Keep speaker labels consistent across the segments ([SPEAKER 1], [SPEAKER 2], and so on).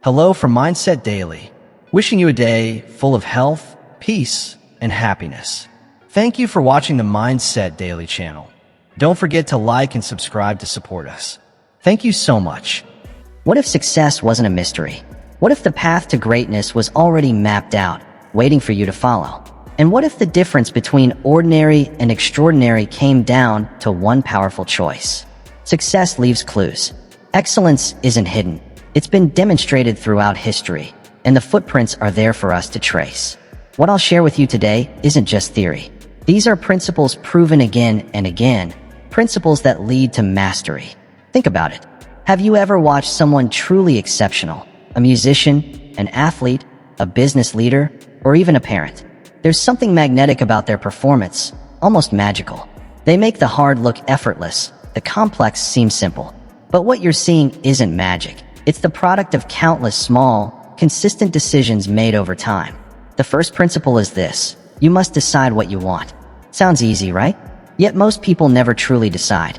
[SPEAKER 1] Hello from Mindset Daily, wishing you a day full of health, peace, and happiness. Thank you for watching the Mindset Daily channel. Don't forget to like and subscribe to support us. Thank you so much.
[SPEAKER 2] What if success wasn't a mystery? What if the path to greatness was already mapped out, waiting for you to follow? And what if the difference between ordinary and extraordinary came down to one powerful choice? Success leaves clues. Excellence isn't hidden. It's been demonstrated throughout history, and the footprints are there for us to trace. What I'll share with you today isn't just theory. These are principles proven again and again, principles that lead to mastery. Think about it. Have you ever watched someone truly exceptional? A musician, an athlete, a business leader, or even a parent? There's something magnetic about their performance, almost magical. They make the hard look effortless, the complex seem simple. But what you're seeing isn't magic. It's the product of countless small, consistent decisions made over time. The first principle is this: you must decide what you want. Sounds easy, right? Yet most people never truly decide.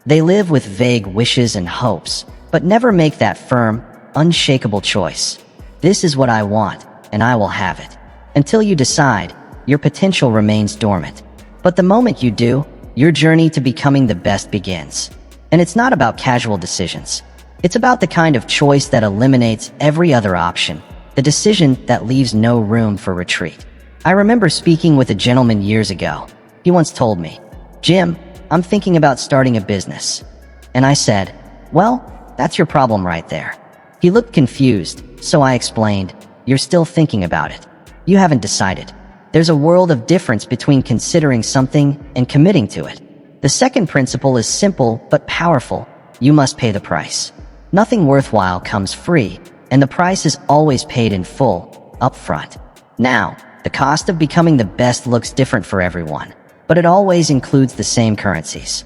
[SPEAKER 2] They live with vague wishes and hopes, but never make that firm, unshakable choice. This is what I want, and I will have it. Until you decide, your potential remains dormant. But the moment you do, your journey to becoming the best begins. And it's not about casual decisions. It's about the kind of choice that eliminates every other option, the decision that leaves no room for retreat. I remember speaking with a gentleman years ago. He once told me, "Jim, I'm thinking about starting a business." And I said, "Well, that's your problem right there." He looked confused, so I explained, "You're still thinking about it. You haven't decided. There's a world of difference between considering something and committing to it." The second principle is simple but powerful. You must pay the price. Nothing worthwhile comes free, and the price is always paid in full, up front. Now, the cost of becoming the best looks different for everyone, but it always includes the same currencies: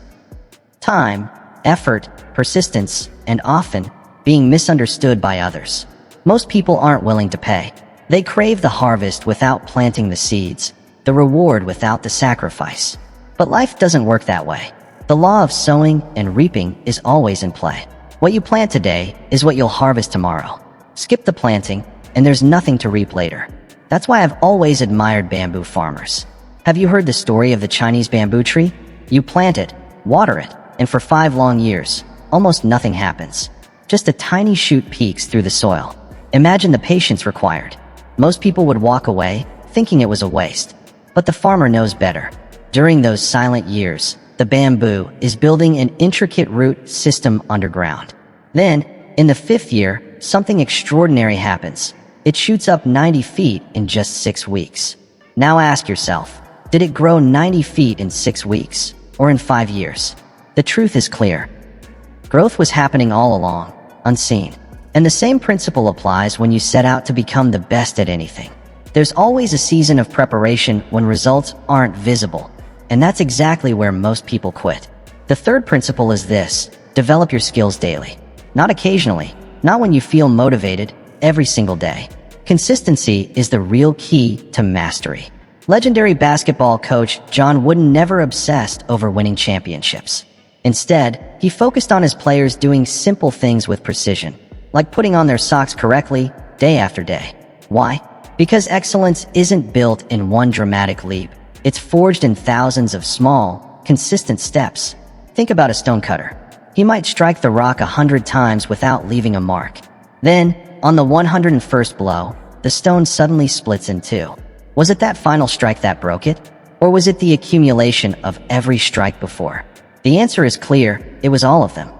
[SPEAKER 2] time, effort, persistence, and often being misunderstood by others. Most people aren't willing to pay. They crave the harvest without planting the seeds, the reward without the sacrifice. But life doesn't work that way. The law of sowing and reaping is always in play. What you plant today is what you'll harvest tomorrow. Skip the planting, and there's nothing to reap later. That's why I've always admired bamboo farmers. Have you heard the story of the Chinese bamboo tree? You plant it, water it, and for 5 long years, almost nothing happens. Just a tiny shoot peeks through the soil. Imagine the patience required. Most people would walk away, thinking it was a waste. But the farmer knows better. During those silent years, the bamboo is building an intricate root system underground. Then, in the 5th year, something extraordinary happens. It shoots up 90 feet in just 6 weeks. Now ask yourself, did it grow 90 feet in 6 weeks, or in 5 years? The truth is clear. Growth was happening all along, unseen. And the same principle applies when you set out to become the best at anything. There's always a season of preparation when results aren't visible. And that's exactly where most people quit. The third principle is this: develop your skills daily. Not occasionally, not when you feel motivated, every single day. Consistency is the real key to mastery. Legendary basketball coach John Wooden never obsessed over winning championships. Instead, he focused on his players doing simple things with precision, like putting on their socks correctly, day after day. Why? Because excellence isn't built in one dramatic leap. It's forged in thousands of small, consistent steps. Think about a stonecutter. He might strike the rock 100 times without leaving a mark. Then, on the 101st blow, the stone suddenly splits in two. Was it that final strike that broke it? Or was it the accumulation of every strike before? The answer is clear: it was all of them.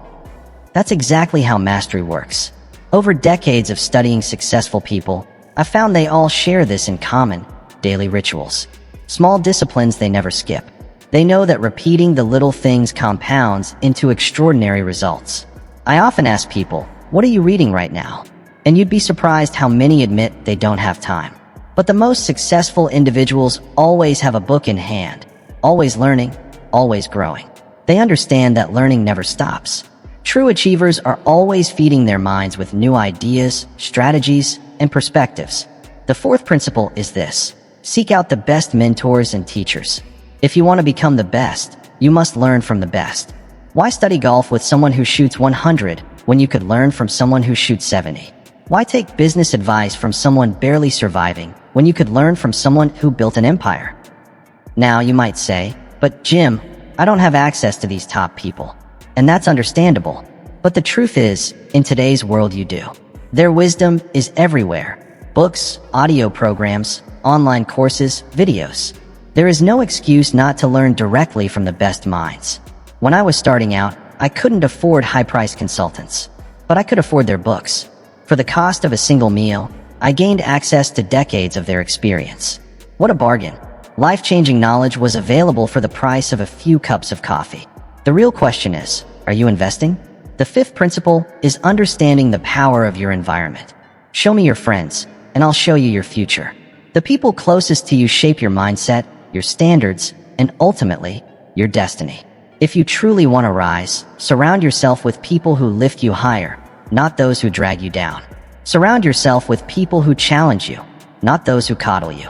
[SPEAKER 2] That's exactly how mastery works. Over decades of studying successful people, I found they all share this in common: daily rituals. Small disciplines they never skip. They know that repeating the little things compounds into extraordinary results. I often ask people, "What are you reading right now?" And you'd be surprised how many admit they don't have time. But the most successful individuals always have a book in hand, always learning, always growing. They understand that learning never stops. True achievers are always feeding their minds with new ideas, strategies, and perspectives. The fourth principle is this: seek out the best mentors and teachers. If you want to become the best, you must learn from the best. Why study golf with someone who shoots 100 when you could learn from someone who shoots 70? Why take business advice from someone barely surviving when you could learn from someone who built an empire? Now you might say, but Jim, I don't have access to these top people. And that's understandable. But the truth is, in today's world you do. Their wisdom is everywhere. Books, audio programs, online courses, videos. There is no excuse not to learn directly from the best minds. When I was starting out, I couldn't afford high-priced consultants, but I could afford their books. For the cost of a single meal, I gained access to decades of their experience. What a bargain. Life-changing knowledge was available for the price of a few cups of coffee. The real question is, are you investing? The fifth principle is understanding the power of your environment. Show me your friends, and I'll show you your future. The people closest to you shape your mindset, your standards, and ultimately, your destiny. If you truly want to rise, surround yourself with people who lift you higher, not those who drag you down. Surround yourself with people who challenge you, not those who coddle you.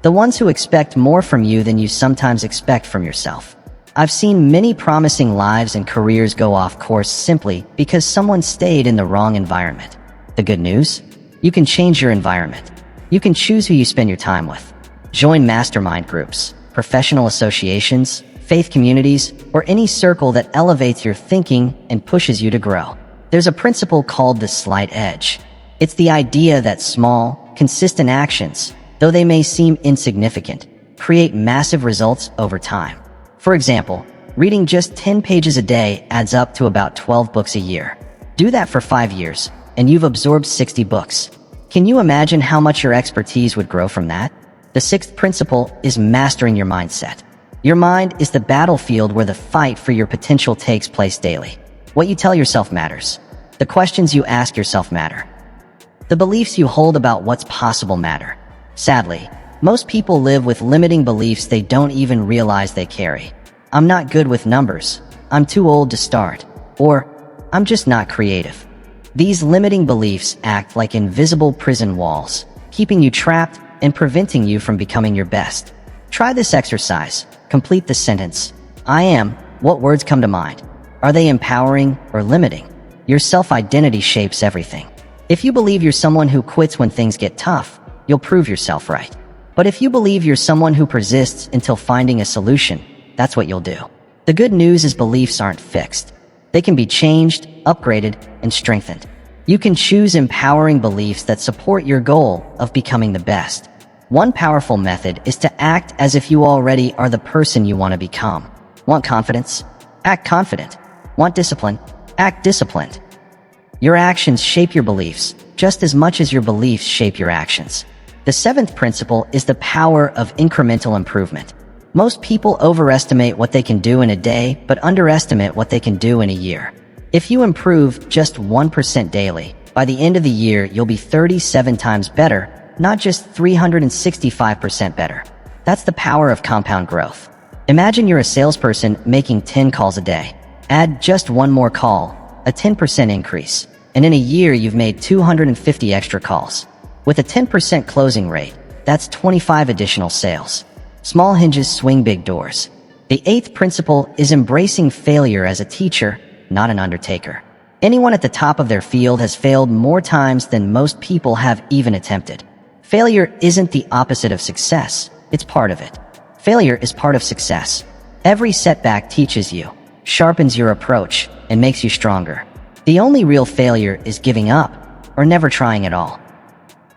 [SPEAKER 2] The ones who expect more from you than you sometimes expect from yourself. I've seen many promising lives and careers go off course simply because someone stayed in the wrong environment. The good news? You can change your environment. You can choose who you spend your time with. Join mastermind groups, professional associations, faith communities, or any circle that elevates your thinking and pushes you to grow. There's a principle called the slight edge. It's the idea that small, consistent actions, though they may seem insignificant, create massive results over time. For example, reading just 10 pages a day adds up to about 12 books a year. Do that for 5 years, and you've absorbed 60 books. Can you imagine how much your expertise would grow from that? The sixth principle is mastering your mindset. Your mind is the battlefield where the fight for your potential takes place daily. What you tell yourself matters. The questions you ask yourself matter. The beliefs you hold about what's possible matter. Sadly, most people live with limiting beliefs they don't even realize they carry. I'm not good with numbers. I'm too old to start. Or, I'm just not creative. These limiting beliefs act like invisible prison walls, keeping you trapped and preventing you from becoming your best. Try this exercise. Complete the sentence. I am. What words come to mind? Are they empowering or limiting? Your self-identity shapes everything. If you believe you're someone who quits when things get tough, you'll prove yourself right. But if you believe you're someone who persists until finding a solution, that's what you'll do. The good news is beliefs aren't fixed. They can be changed, upgraded, and strengthened. You can choose empowering beliefs that support your goal of becoming the best. One powerful method is to act as if you already are the person you want to become. Want confidence? Act confident. Want discipline? Act disciplined. Your actions shape your beliefs, just as much as your beliefs shape your actions. The seventh principle is the power of incremental improvement. Most people overestimate what they can do in a day, but underestimate what they can do in a year. If you improve just 1% daily, by the end of the year you'll be 37 times better, not just 365% better. That's the power of compound growth. Imagine you're a salesperson making 10 calls a day. Add just one more call, a 10% increase, and in a year you've made 250 extra calls. With a 10% closing rate, that's 25 additional sales. Small hinges swing big doors. The eighth principle is embracing failure as a teacher, not an undertaker. Anyone at the top of their field has failed more times than most people have even attempted. Failure isn't the opposite of success, it's part of it. Failure is part of success. Every setback teaches you, sharpens your approach, and makes you stronger. The only real failure is giving up, or never trying at all.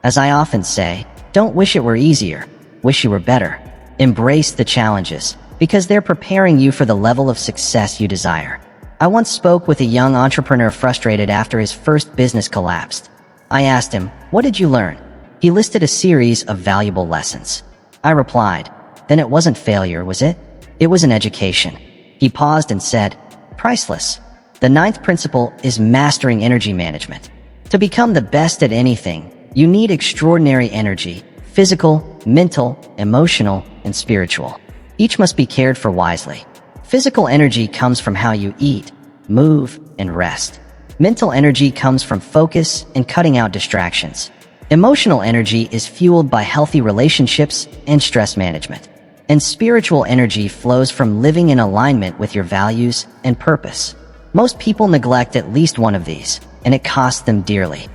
[SPEAKER 2] As I often say, don't wish it were easier, wish you were better. Embrace the challenges, because they're preparing you for the level of success you desire. I once spoke with a young entrepreneur frustrated after his first business collapsed. I asked him, "What did you learn?" He listed a series of valuable lessons. I replied, "Then it wasn't failure, was it? It was an education." He paused and said, "Priceless." The ninth principle is mastering energy management. To become the best at anything, you need extraordinary energy, physical, mental, emotional, and spiritual. Each must be cared for wisely. Physical energy comes from how you eat, move, and rest. Mental energy comes from focus and cutting out distractions. Emotional energy is fueled by healthy relationships and stress management. And spiritual energy flows from living in alignment with your values and purpose. Most people neglect at least one of these, and it costs them dearly.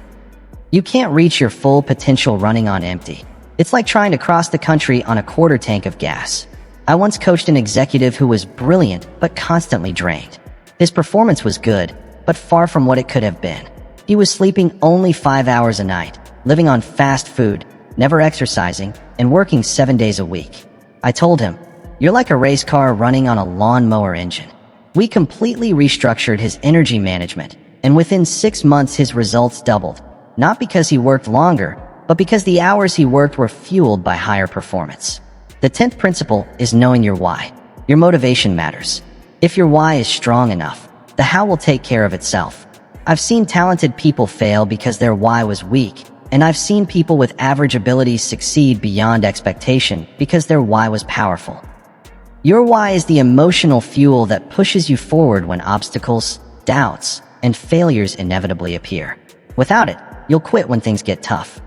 [SPEAKER 2] You can't reach your full potential running on empty. It's like trying to cross the country on a quarter tank of gas. I once coached an executive who was brilliant but constantly drained. His performance was good, but far from what it could have been. He was sleeping only 5 hours a night, living on fast food, never exercising, and working 7 days a week. I told him, "You're like a race car running on a lawnmower engine." We completely restructured his energy management, and within 6 months his results doubled. Not because he worked longer, but because the hours he worked were fueled by higher performance. The 10th principle is knowing your why. Your motivation matters. If your why is strong enough, the how will take care of itself. I've seen talented people fail because their why was weak, and I've seen people with average abilities succeed beyond expectation because their why was powerful. Your why is the emotional fuel that pushes you forward when obstacles, doubts, and failures inevitably appear. Without it, you'll quit when things get tough.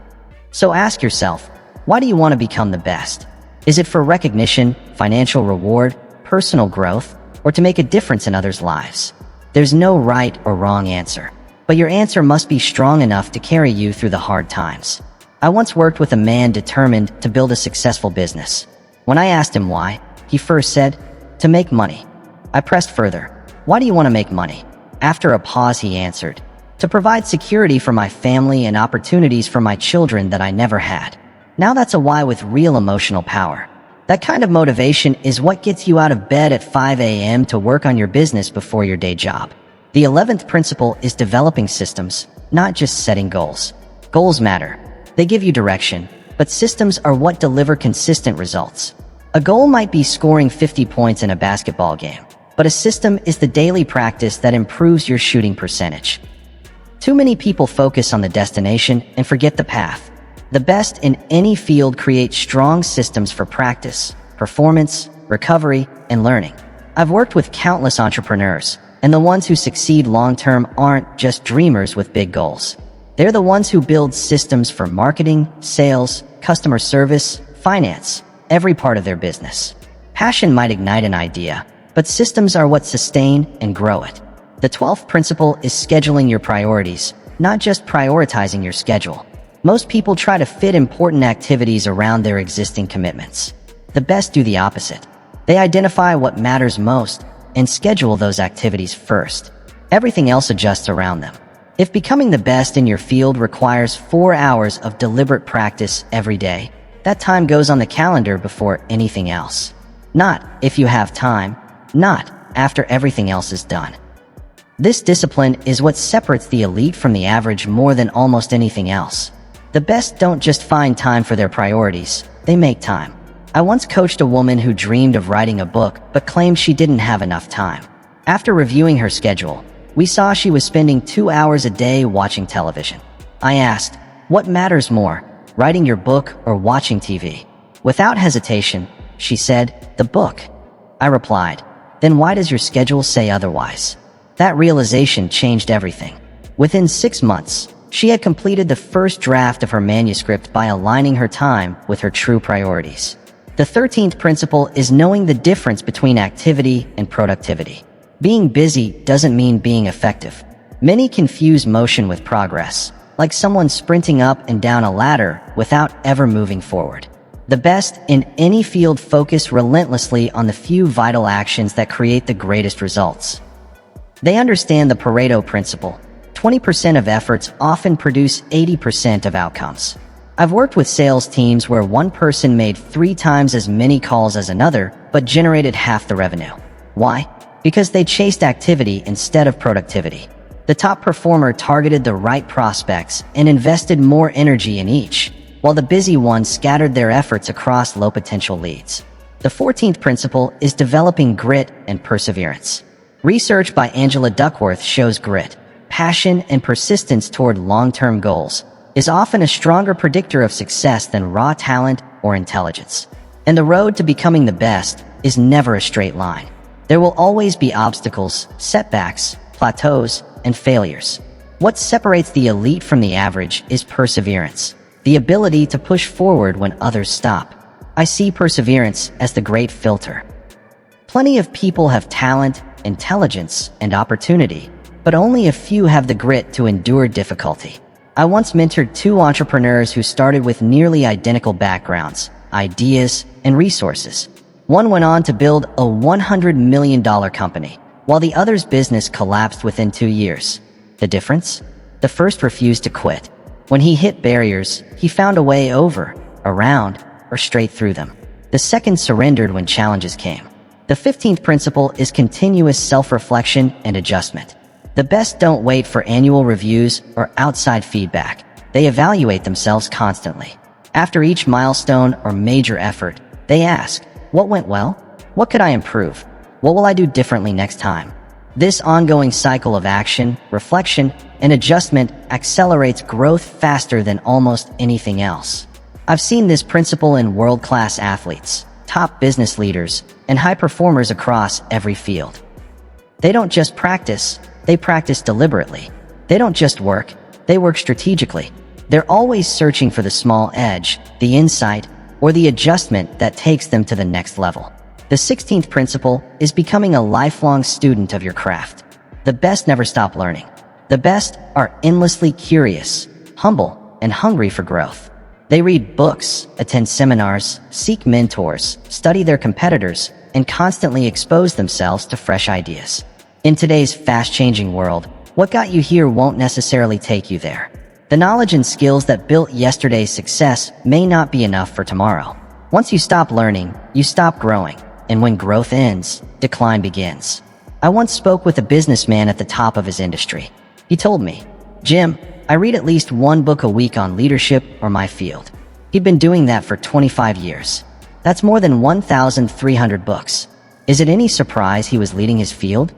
[SPEAKER 2] So ask yourself, why do you want to become the best? Is it for recognition, financial reward, personal growth, or to make a difference in others' lives? There's no right or wrong answer, but your answer must be strong enough to carry you through the hard times. I once worked with a man determined to build a successful business. When I asked him why, he first said, "To make money." I pressed further, "Why do you want to make money?" After a pause, he answered, "To provide security for my family and opportunities for my children that I never had." Now that's a why with real emotional power. That kind of motivation is what gets you out of bed at 5 a.m. to work on your business before your day job. The 11th principle is developing systems, not just setting goals. Goals matter. They give you direction, but systems are what deliver consistent results. A goal might be scoring 50 points in a basketball game, but a system is the daily practice that improves your shooting percentage. Too many people focus on the destination and forget the path. The best in any field create strong systems for practice, performance, recovery, and learning. I've worked with countless entrepreneurs, and the ones who succeed long-term aren't just dreamers with big goals. They're the ones who build systems for marketing, sales, customer service, finance, every part of their business. Passion might ignite an idea, but systems are what sustain and grow it. The 12th principle is scheduling your priorities, not just prioritizing your schedule. Most people try to fit important activities around their existing commitments. The best do the opposite. They identify what matters most and schedule those activities first. Everything else adjusts around them. If becoming the best in your field requires 4 hours of deliberate practice every day, that time goes on the calendar before anything else. Not if you have time, not after everything else is done. This discipline is what separates the elite from the average more than almost anything else. The best don't just find time for their priorities, they make time. I once coached a woman who dreamed of writing a book but claimed she didn't have enough time. After reviewing her schedule, we saw she was spending 2 hours a day watching television. I asked, "What matters more, writing your book or watching TV?" Without hesitation, she said, "The book." I replied, "Then why does your schedule say otherwise?" That realization changed everything. Within 6 months, she had completed the first draft of her manuscript by aligning her time with her true priorities. The 13th principle is knowing the difference between activity and productivity. Being busy doesn't mean being effective. Many confuse motion with progress, like someone sprinting up and down a ladder without ever moving forward. The best in any field focus relentlessly on the few vital actions that create the greatest results. They understand the Pareto principle. 20% of efforts often produce 80% of outcomes. I've worked with sales teams where one person made 3 times as many calls as another, but generated half the revenue. Why? Because they chased activity instead of productivity. The top performer targeted the right prospects and invested more energy in each, while the busy ones scattered their efforts across low-potential leads. The 14th principle is developing grit and perseverance. Research by Angela Duckworth shows grit, passion, and persistence toward long-term goals is often a stronger predictor of success than raw talent or intelligence. And the road to becoming the best is never a straight line. There will always be obstacles, setbacks, plateaus, and failures. What separates the elite from the average is perseverance, the ability to push forward when others stop. I see perseverance as the great filter. Plenty of people have talent, intelligence, and opportunity, but only a few have the grit to endure difficulty. I once mentored two entrepreneurs who started with nearly identical backgrounds, ideas, and resources. One went on to build a $100 million company, while the other's business collapsed within 2 years. The difference? The first refused to quit. When he hit barriers, he found a way over, around, or straight through them. The second surrendered when challenges came. The 15th principle is continuous self-reflection and adjustment. The best don't wait for annual reviews or outside feedback. They evaluate themselves constantly. After each milestone or major effort, they ask, what went well? What could I improve? What will I do differently next time? This ongoing cycle of action, reflection, and adjustment accelerates growth faster than almost anything else. I've seen this principle in world-class athletes, top business leaders, and high performers across every field. They don't just practice, they practice deliberately. They don't just work, they work strategically. They're always searching for the small edge, the insight, or the adjustment that takes them to the next level. The 16th principle is becoming a lifelong student of your craft. The best never stop learning. The best are endlessly curious, humble, and hungry for growth. They read books, attend seminars, seek mentors, study their competitors, and constantly expose themselves to fresh ideas. In today's fast-changing world, what got you here won't necessarily take you there. The knowledge and skills that built yesterday's success may not be enough for tomorrow. Once you stop learning, you stop growing. And when growth ends, decline begins. I once spoke with a businessman at the top of his industry. He told me, "Jim, I read at least one book a week on leadership or my field." He'd been doing that for 25 years. That's more than 1,300 books. Is it any surprise he was leading his field?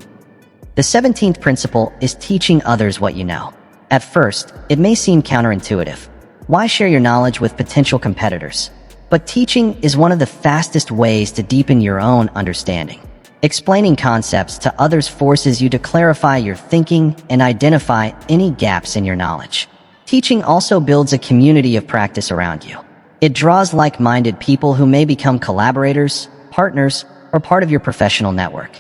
[SPEAKER 2] The 17th principle is teaching others what you know. At first, it may seem counterintuitive. Why share your knowledge with potential competitors? But teaching is one of the fastest ways to deepen your own understanding. Explaining concepts to others forces you to clarify your thinking and identify any gaps in your knowledge. Teaching also builds a community of practice around you. It draws like-minded people who may become collaborators, partners, or part of your professional network.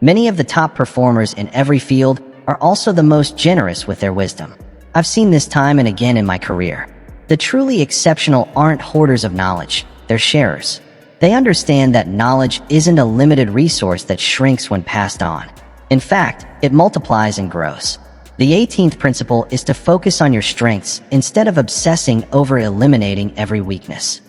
[SPEAKER 2] Many of the top performers in every field are also the most generous with their wisdom. I've seen this time and again in my career. The truly exceptional aren't hoarders of knowledge, they're sharers. They understand that knowledge isn't a limited resource that shrinks when passed on. In fact, it multiplies and grows. The 18th principle is to focus on your strengths instead of obsessing over eliminating every weakness.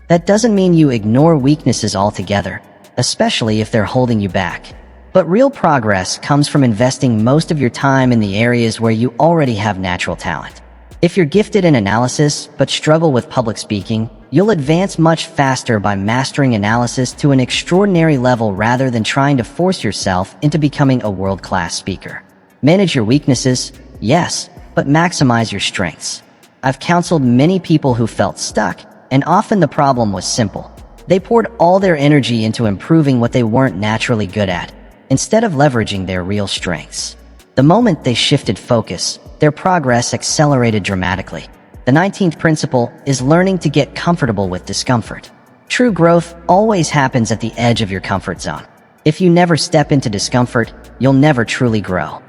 [SPEAKER 2] That doesn't mean you ignore weaknesses altogether, especially if they're holding you back. But real progress comes from investing most of your time in the areas where you already have natural talent. If you're gifted in analysis but struggle with public speaking, you'll advance much faster by mastering analysis to an extraordinary level rather than trying to force yourself into becoming a world-class speaker. Manage your weaknesses, yes, but maximize your strengths. I've counseled many people who felt stuck, and often the problem was simple. They poured all their energy into improving what they weren't naturally good at, instead of leveraging their real strengths. The moment they shifted focus, their progress accelerated dramatically. The 19th principle is learning to get comfortable with discomfort. True growth always happens at the edge of your comfort zone. If you never step into discomfort, you'll never truly grow.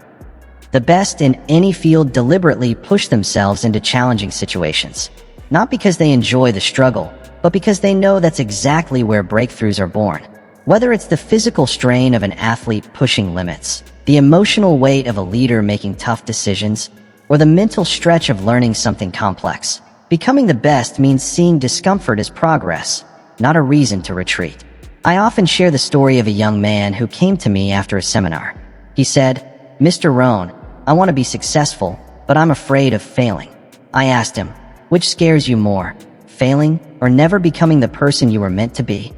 [SPEAKER 2] The best in any field deliberately push themselves into challenging situations, not because they enjoy the struggle, but because they know that's exactly where breakthroughs are born. Whether it's the physical strain of an athlete pushing limits, the emotional weight of a leader making tough decisions, or the mental stretch of learning something complex, becoming the best means seeing discomfort as progress, not a reason to retreat. I often share the story of a young man who came to me after a seminar. He said, "Mr. Rohn, I want to be successful, but I'm afraid of failing." I asked him, "Which scares you more, failing or never becoming the person you were meant to be?"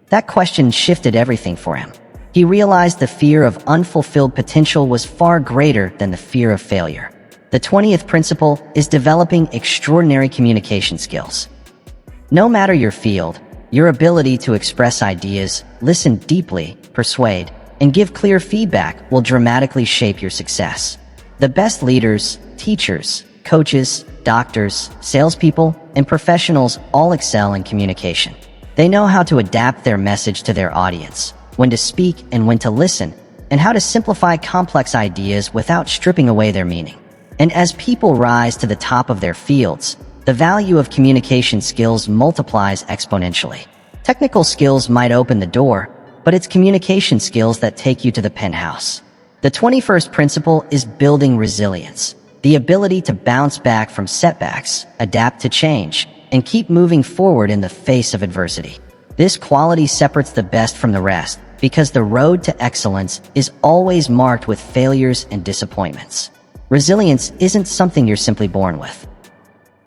[SPEAKER 2] That question shifted everything for him. He realized the fear of unfulfilled potential was far greater than the fear of failure. The 20th principle is developing extraordinary communication skills. No matter your field, your ability to express ideas, listen deeply, persuade, and give clear feedback will dramatically shape your success. The best leaders, teachers, coaches, doctors, salespeople, and professionals all excel in communication. They know how to adapt their message to their audience, when to speak and when to listen, and how to simplify complex ideas without stripping away their meaning. And as people rise to the top of their fields, the value of communication skills multiplies exponentially. Technical skills might open the door, but it's communication skills that take you to the penthouse. The 21st principle is building resilience, the ability to bounce back from setbacks, adapt to change, and keep moving forward in the face of adversity. This quality separates the best from the rest because the road to excellence is always marked with failures and disappointments. Resilience isn't something you're simply born with.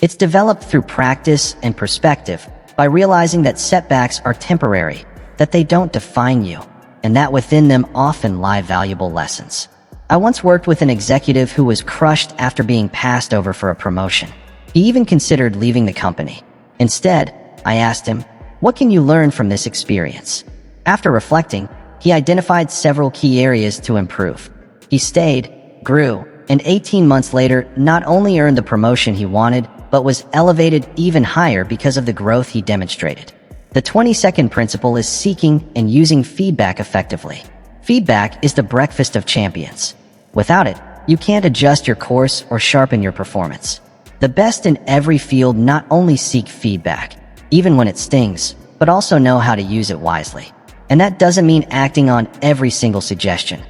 [SPEAKER 2] It's developed through practice and perspective by realizing that setbacks are temporary, that they don't define you, and that within them often lie valuable lessons. I once worked with an executive who was crushed after being passed over for a promotion. He even considered leaving the company. Instead, I asked him, "What can you learn from this experience?" After reflecting, he identified several key areas to improve. He stayed, grew, and 18 months later not only earned the promotion he wanted, but was elevated even higher because of the growth he demonstrated. The 22nd principle is seeking and using feedback effectively. Feedback is the breakfast of champions. Without it, you can't adjust your course or sharpen your performance. The best in every field not only seek feedback, even when it stings, but also know how to use it wisely. And that doesn't mean acting on every single suggestion.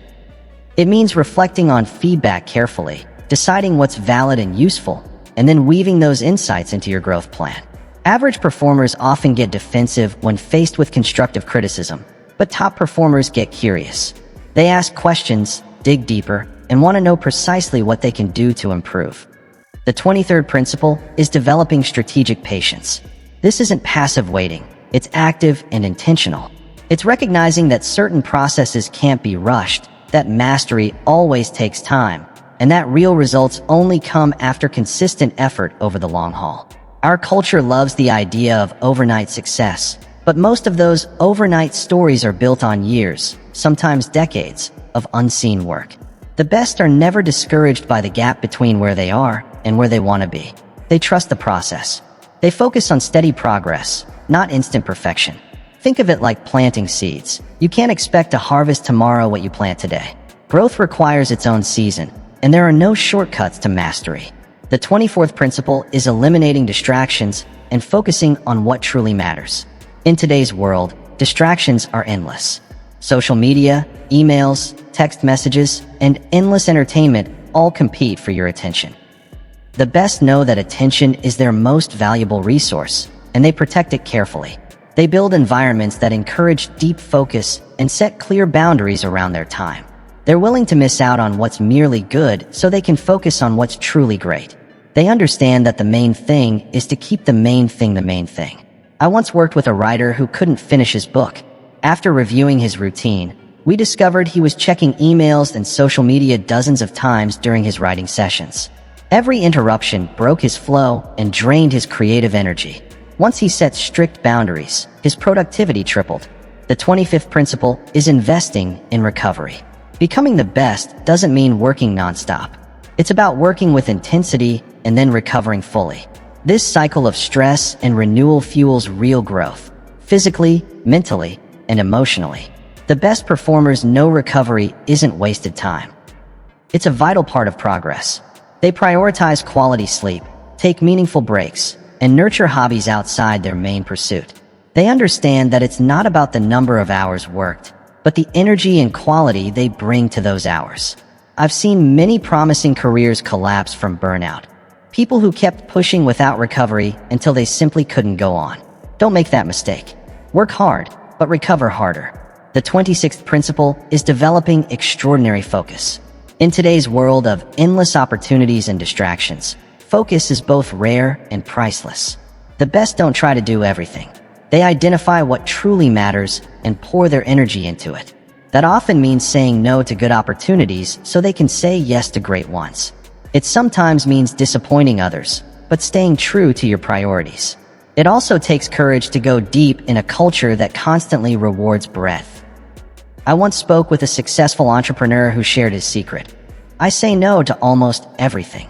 [SPEAKER 2] It means reflecting on feedback carefully, deciding what's valid and useful, and then weaving those insights into your growth plan. Average performers often get defensive when faced with constructive criticism, but top performers get curious. They ask questions, dig deeper, and want to know precisely what they can do to improve. The 23rd principle is developing strategic patience. This isn't passive waiting, it's active and intentional. It's recognizing that certain processes can't be rushed, that mastery always takes time, and that real results only come after consistent effort over the long haul. Our culture loves the idea of overnight success, but most of those overnight stories are built on years, sometimes decades, of unseen work. The best are never discouraged by the gap between where they are and where they want to be. They trust the process. They focus on steady progress, not instant perfection. Think of it like planting seeds. You can't expect to harvest tomorrow what you plant today. Growth requires its own season, and there are no shortcuts to mastery. The 24th principle is eliminating distractions and focusing on what truly matters. In today's world, distractions are endless. Social media, emails, text messages, and endless entertainment all compete for your attention. The best know that attention is their most valuable resource, and they protect it carefully. They build environments that encourage deep focus and set clear boundaries around their time. They're willing to miss out on what's merely good so they can focus on what's truly great. They understand that the main thing is to keep the main thing the main thing. I once worked with a writer who couldn't finish his book. After reviewing his routine, we discovered he was checking emails and social media dozens of times during his writing sessions. Every interruption broke his flow and drained his creative energy. Once he set strict boundaries, his productivity tripled. The 25th principle is investing in recovery. Becoming the best doesn't mean working nonstop. It's about working with intensity and then recovering fully. This cycle of stress and renewal fuels real growth, physically, mentally, and emotionally. The best performers know recovery isn't wasted time. It's a vital part of progress. They prioritize quality sleep, take meaningful breaks, and nurture hobbies outside their main pursuit. They understand that it's not about the number of hours worked, but the energy and quality they bring to those hours. I've seen many promising careers collapse from burnout. People who kept pushing without recovery until they simply couldn't go on. Don't make that mistake. Work hard, but recover harder. The 26th principle is developing extraordinary focus. In today's world of endless opportunities and distractions, focus is both rare and priceless. The best don't try to do everything. They identify what truly matters and pour their energy into it. That often means saying no to good opportunities so they can say yes to great ones. It sometimes means disappointing others, but staying true to your priorities. It also takes courage to go deep in a culture that constantly rewards breadth. I once spoke with a successful entrepreneur who shared his secret. I say no to almost everything.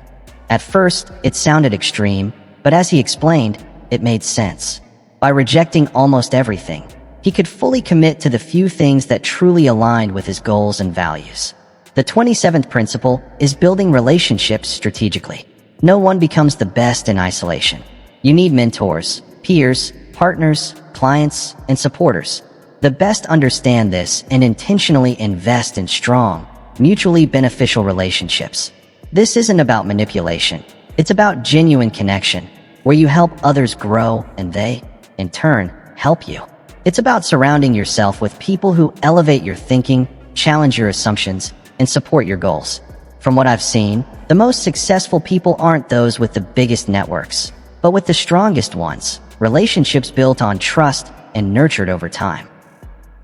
[SPEAKER 2] At first, it sounded extreme, but as he explained, it made sense. By rejecting almost everything, he could fully commit to the few things that truly aligned with his goals and values. The 27th principle is building relationships strategically. No one becomes the best in isolation. You need mentors, peers, partners, clients, and supporters. The best understand this and intentionally invest in strong, mutually beneficial relationships. This isn't about manipulation. It's about genuine connection, where you help others grow and they, in turn, help you. It's about surrounding yourself with people who elevate your thinking, challenge your assumptions, and support your goals. From what I've seen, the most successful people aren't those with the biggest networks, but with the strongest ones, relationships built on trust and nurtured over time.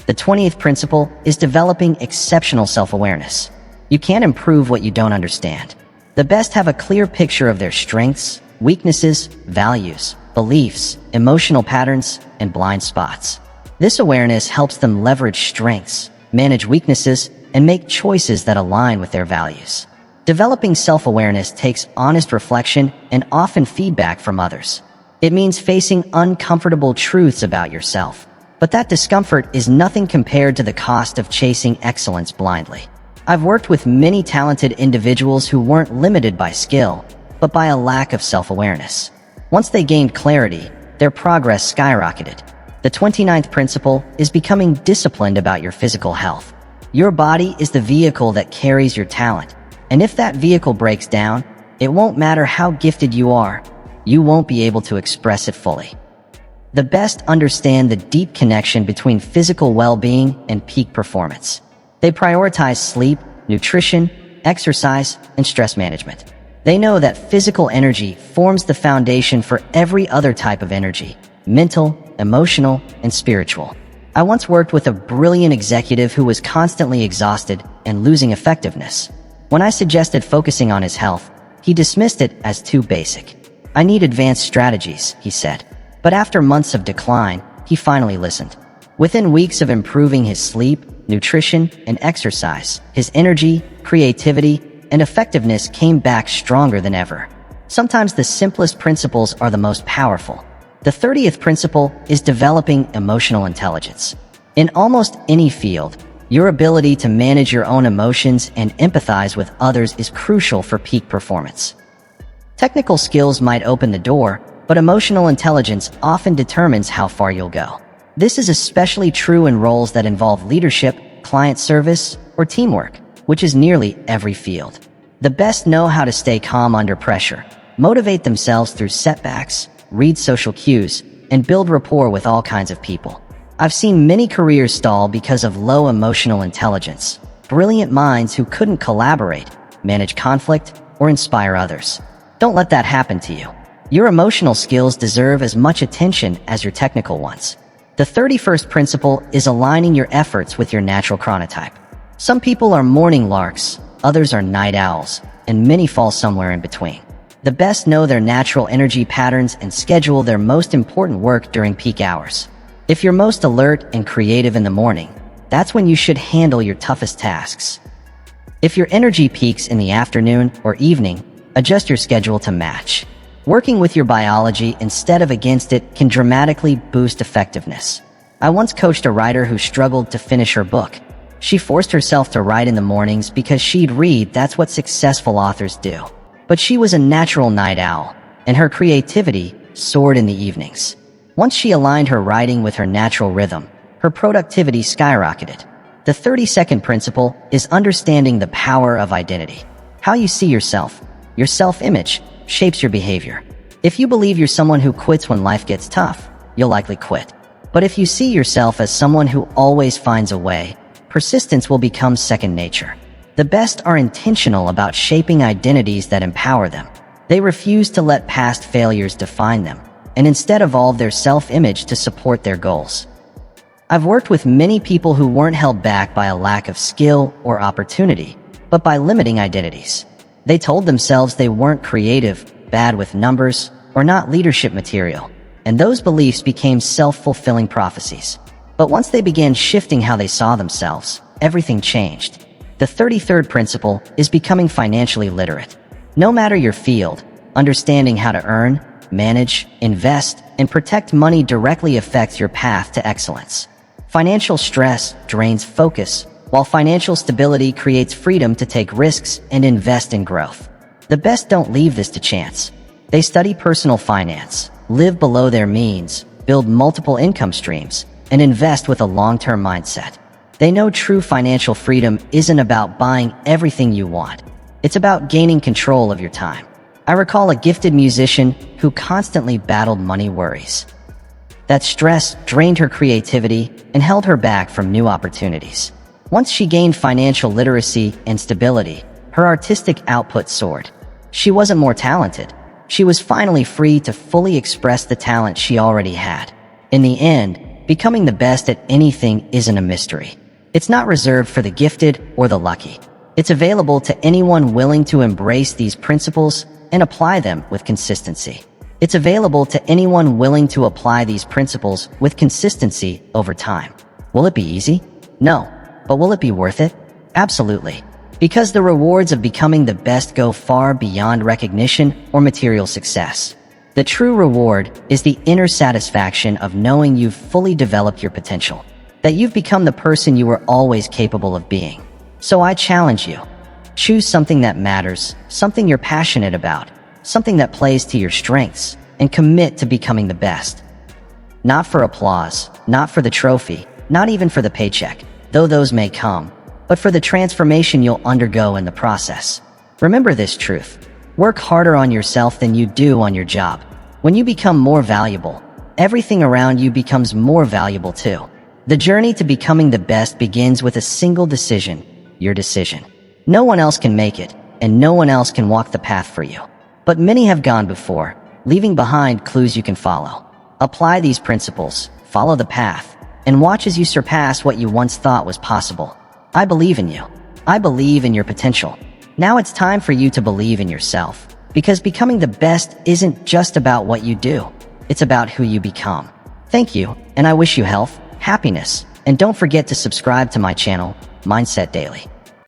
[SPEAKER 2] The 20th principle is developing exceptional self-awareness. You can't improve what you don't understand. The best have a clear picture of their strengths, weaknesses, values, beliefs, emotional patterns, and blind spots. This awareness helps them leverage strengths, manage weaknesses, and make choices that align with their values. Developing self-awareness takes honest reflection and often feedback from others. It means facing uncomfortable truths about yourself. But that discomfort is nothing compared to the cost of chasing excellence blindly. I've worked with many talented individuals who weren't limited by skill, but by a lack of self-awareness. Once they gained clarity, their progress skyrocketed. The 29th principle is becoming disciplined about your physical health. Your body is the vehicle that carries your talent, and if that vehicle breaks down, it won't matter how gifted you are, you won't be able to express it fully. The best understand the deep connection between physical well-being and peak performance. They prioritize sleep, nutrition, exercise, and stress management. They know that physical energy forms the foundation for every other type of energy: mental, emotional, and spiritual. I once worked with a brilliant executive who was constantly exhausted and losing effectiveness. When I suggested focusing on his health, he dismissed it as too basic. "I need advanced strategies," he said. But after months of decline, he finally listened. Within weeks of improving his sleep, nutrition, and exercise, his energy, creativity, and effectiveness came back stronger than ever. Sometimes the simplest principles are the most powerful. The 30th principle is developing emotional intelligence. In almost any field, your ability to manage your own emotions and empathize with others is crucial for peak performance. Technical skills might open the door, but emotional intelligence often determines how far you'll go. This is especially true in roles that involve leadership, client service, or teamwork, which is nearly every field. The best know how to stay calm under pressure, motivate themselves through setbacks, read social cues, and build rapport with all kinds of people. I've seen many careers stall because of low emotional intelligence. Brilliant minds who couldn't collaborate, manage conflict, or inspire others. Don't let that happen to you. Your emotional skills deserve as much attention as your technical ones. The 31st principle is aligning your efforts with your natural chronotype. Some people are morning larks, others are night owls, and many fall somewhere in between. The best know their natural energy patterns and schedule their most important work during peak hours. If you're most alert and creative in the morning, that's when you should handle your toughest tasks. If your energy peaks in the afternoon or evening, adjust your schedule to match. Working with your biology instead of against it can dramatically boost effectiveness. I once coached a writer who struggled to finish her book. She forced herself to write in the mornings because she'd read that's what successful authors do. But she was a natural night owl, and her creativity soared in the evenings. Once she aligned her writing with her natural rhythm, her productivity skyrocketed. The 32nd principle is understanding the power of identity. How you see yourself, your self-image, shapes your behavior. If you believe you're someone who quits when life gets tough, you'll likely quit. But if you see yourself as someone who always finds a way, persistence will become second nature. The best are intentional about shaping identities that empower them. They refuse to let past failures define them, and instead evolve their self-image to support their goals. I've worked with many people who weren't held back by a lack of skill or opportunity, but by limiting identities. They told themselves they weren't creative, bad with numbers, or not leadership material, and those beliefs became self-fulfilling prophecies. But once they began shifting how they saw themselves, everything changed. The 33rd principle is becoming financially literate. No matter your field, understanding how to earn, manage, invest, and protect money directly affects your path to excellence. Financial stress drains focus, while financial stability creates freedom to take risks and invest in growth. The best don't leave this to chance. They study personal finance, live below their means, build multiple income streams, and invest with a long-term mindset. They know true financial freedom isn't about buying everything you want. It's about gaining control of your time. I recall a gifted musician who constantly battled money worries. That stress drained her creativity and held her back from new opportunities. Once she gained financial literacy and stability, her artistic output soared. She wasn't more talented. She was finally free to fully express the talent she already had. In the end, becoming the best at anything isn't a mystery. It's not reserved for the gifted or the lucky. It's available to anyone willing to embrace these principles and apply them with consistency. It's available to anyone willing to apply these principles with consistency over time. Will it be easy? No. But will it be worth it? Absolutely. Because the rewards of becoming the best go far beyond recognition or material success. The true reward is the inner satisfaction of knowing you've fully developed your potential, that you've become the person you were always capable of being. So I challenge you. Choose something that matters, something you're passionate about, something that plays to your strengths, and commit to becoming the best. Not for applause, not for the trophy, not even for the paycheck, though those may come, but for the transformation you'll undergo in the process. Remember this truth. Work harder on yourself than you do on your job. When you become more valuable, everything around you becomes more valuable too. The journey to becoming the best begins with a single decision, your decision. No one else can make it, and no one else can walk the path for you. But many have gone before, leaving behind clues you can follow. Apply these principles, follow the path, and watch as you surpass what you once thought was possible. I believe in you. I believe in your potential. Now it's time for you to believe in yourself, because becoming the best isn't just about what you do. It's about who you become. Thank you, and I wish you health, happiness, and don't forget to subscribe to my channel, Mindset Daily.